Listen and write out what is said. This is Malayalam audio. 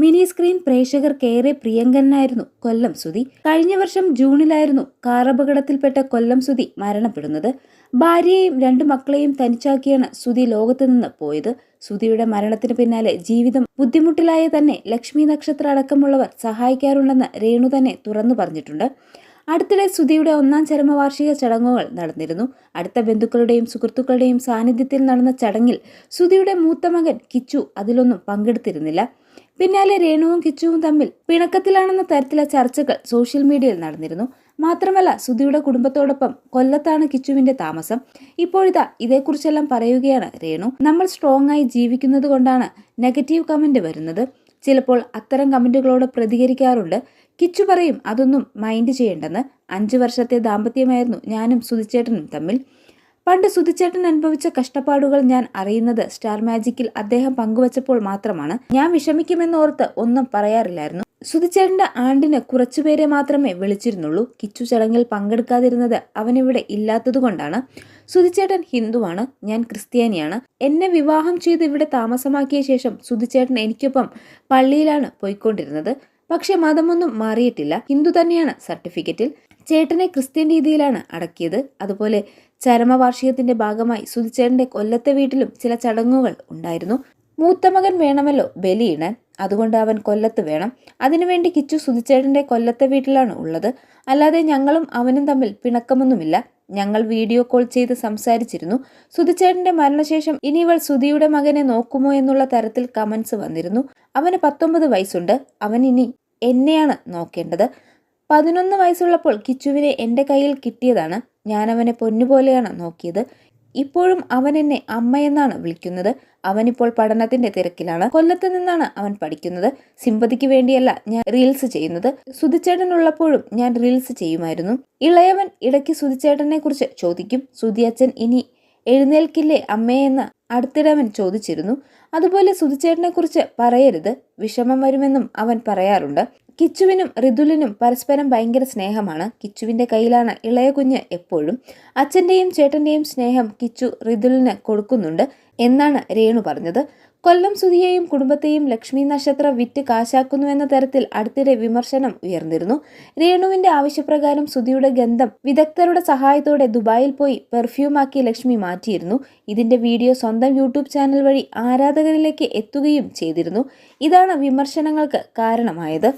Mini screen പ്രേക്ഷകർക്കേറെ പ്രിയങ്കരനായിരുന്നു Kollam Sudhi. കഴിഞ്ഞ വർഷം ജൂണിലായിരുന്നു കാറപകടത്തിൽപ്പെട്ട കൊല്ലം സുധി മരണപ്പെടുന്നത്. ഭാര്യയെയും 2 മക്കളെയും തനിച്ചാക്കിയാണ് സുധി ലോകത്ത് നിന്ന് പോയത്. സുധിയുടെ മരണത്തിന് പിന്നാലെ ജീവിതം ബുദ്ധിമുട്ടിലായ തന്നെ ലക്ഷ്മി നക്ഷത്ര അടക്കമുള്ളവർ സഹായിക്കാറുണ്ടെന്ന് രേണു തന്നെ തുറന്നു പറഞ്ഞിട്ടുണ്ട്. അടുത്തിടെ സുധിയുടെ 1-ാം ചരമവാർഷിക ചടങ്ങുകൾ നടന്നിരുന്നു. അടുത്ത ബന്ധുക്കളുടെയും സുഹൃത്തുക്കളുടെയും സാന്നിധ്യത്തിൽ നടന്ന ചടങ്ങിൽ സുധിയുടെ മൂത്ത മകൻ കിച്ചു അതിലൊന്നും പങ്കെടുത്തിരുന്നില്ല. പിന്നാലെ രേണുവും കിച്ചുവും തമ്മിൽ പിണക്കത്തിലാണെന്ന തരത്തിലെ ചർച്ചകൾ സോഷ്യൽ മീഡിയയിൽ നടന്നിരുന്നു. മാത്രമല്ല, സുധിയുടെ കുടുംബത്തോടൊപ്പം കൊല്ലത്താണ് കിച്ചുവിന്റെ താമസം. ഇപ്പോഴിതാ ഇതേക്കുറിച്ചെല്ലാം പറയുകയാണ് രേണു. നമ്മൾ സ്ട്രോങ് ആയി ജീവിക്കുന്നത് കൊണ്ടാണ് നെഗറ്റീവ് കമന്റ് വരുന്നത്. ചിലപ്പോൾ അത്തരം കമന്റുകളോട് പ്രതികരിക്കാറുണ്ട്. കിച്ചു പറയും അതൊന്നും മൈൻഡ് ചെയ്യേണ്ടെന്ന്. 5 വർഷത്തെ ദാമ്പത്യമായിരുന്നു ഞാനും സുധിച്ചേട്ടനും തമ്മിൽ. പണ്ട് സുധിച്ചേട്ടൻ അനുഭവിച്ച കഷ്ടപ്പാടുകൾ ഞാൻ അറിയുന്നത് സ്റ്റാർ മാജിക്കിൽ അദ്ദേഹം പങ്കുവച്ചപ്പോൾ മാത്രമാണ്. ഞാൻ വിഷമിക്കുമെന്നോർത്ത് ഒന്നും പറയാറില്ലായിരുന്നു. സുധിച്ചേട്ടന്റെ ആണ്ടിന് കുറച്ചുപേരെ മാത്രമേ വിളിച്ചിരുന്നുള്ളൂ. കിച്ചു ചടങ്ങിൽ പങ്കെടുക്കാതിരുന്നത് അവനിവിടെ ഇല്ലാത്തതുകൊണ്ടാണ്. സുധിച്ചേട്ടൻ ഹിന്ദുവാണ്, ഞാൻ ക്രിസ്ത്യാനിയാണ്. എന്നെ വിവാഹം ചെയ്ത് ഇവിടെ താമസമാക്കിയ ശേഷം സുധിച്ചേട്ടൻ എനിക്കൊപ്പം പള്ളിയിലാണ് പോയിക്കൊണ്ടിരുന്നത്. പക്ഷെ മതമൊന്നും മാറിയിട്ടില്ല. ഹിന്ദു തന്നെയാണ് സർട്ടിഫിക്കറ്റിൽ. ചേട്ടനെ ക്രിസ്ത്യൻ രീതിയിലാണ് അടക്കിയത്. അതുപോലെ ചരമവാർഷികത്തിന്റെ ഭാഗമായി സുധിച്ചേട്ടന്റെ കൊല്ലത്തെ വീട്ടിലും ചില ചടങ്ങുകൾ ഉണ്ടായിരുന്നു. മൂത്ത മകൻ വേണമല്ലോ ബലിയിടാൻ, അതുകൊണ്ട് അവൻ കൊല്ലത്ത് വേണം. അതിനുവേണ്ടി കിച്ചു സുധിച്ചേട്ടന്റെ കൊല്ലത്തെ വീട്ടിലാണ് ഉള്ളത്. അല്ലാതെ ഞങ്ങളും അവനും തമ്മിൽ പിണക്കമൊന്നുമില്ല. ഞങ്ങൾ വീഡിയോ കോൾ ചെയ്ത് സംസാരിച്ചിരുന്നു. സുധിച്ചേട്ടന്റെ മരണശേഷം ഇനി ഇവൾ സുധിയുടെ മകനെ നോക്കുമോ എന്നുള്ള തരത്തിൽ കമന്റ്സ് വന്നിരുന്നു. അവന് 19 വയസ്സുണ്ട്. അവൻ ഇനി എന്നെയാണ് നോക്കേണ്ടത്. 11 വയസ്സുള്ളപ്പോൾ കിച്ചുവിനെ എൻ്റെ കയ്യിൽ കിട്ടിയതാണ്. ഞാൻ അവനെ പൊന്നുപോലെയാണ് നോക്കിയത്. ഇപ്പോഴും അവൻ എന്നെ അമ്മയെന്നാണ് വിളിക്കുന്നത്. അവനിപ്പോൾ പഠനത്തിന്റെ തിരക്കിലാണ്. കൊല്ലത്ത് നിന്നാണ് അവൻ പഠിക്കുന്നത്. സിമ്പതിക്ക് വേണ്ടിയല്ല ഞാൻ റീൽസ് ചെയ്യുന്നത്. സുധിച്ചേട്ടൻ ഉള്ളപ്പോഴും ഞാൻ റീൽസ് ചെയ്യുമായിരുന്നു. ഇളയവൻ ഇടയ്ക്ക് സുധിച്ചേട്ടനെ കുറിച്ച് ചോദിക്കും. സുധി അച്ഛൻ ഇനി എഴുന്നേൽക്കില്ലേ അമ്മയെന്ന് അടുത്തിടെ അവൻ ചോദിച്ചിരുന്നു. അതുപോലെ സുധിച്ചേട്ടനെ കുറിച്ച് പറയരുത്, വിഷമം വരുമെന്നും അവൻ പറയാറുണ്ട്. കിച്ചുവിനും ഋതുലിനും പരസ്പരം ഭയങ്കര സ്നേഹമാണ്. കിച്ചുവിന്റെ കയ്യിലാണ് ഇളയ കുഞ്ഞ് എപ്പോഴും. അച്ഛന്റെയും ചേട്ടന്റെയും സ്നേഹം കിച്ചു ഋതുലിന് കൊടുക്കുന്നുണ്ട് എന്നാണ് രേണു പറഞ്ഞത്. കൊല്ലം സുധിയെയും കുടുംബത്തെയും ലക്ഷ്മി നക്ഷത്ര വിറ്റ് കാശാക്കുന്നുവെന്ന തരത്തിൽ അടുത്തിടെ വിമർശനം ഉയർന്നിരുന്നു. രേണുവിന്റെ ആവശ്യപ്രകാരം സുധിയുടെ ഗന്ധം വിദഗ്ധരുടെ സഹായത്തോടെ ദുബായിൽ പോയി പെർഫ്യൂമാക്കി ലക്ഷ്മി മാറ്റിയിരുന്നു. ഇതിന്റെ വീഡിയോ സ്വന്തം യൂട്യൂബ് ചാനൽ വഴി ആരാധകരിലേക്ക് എത്തുകയും ചെയ്തിരുന്നു. ഇതാണ് വിമർശനങ്ങൾക്ക് കാരണമായത്.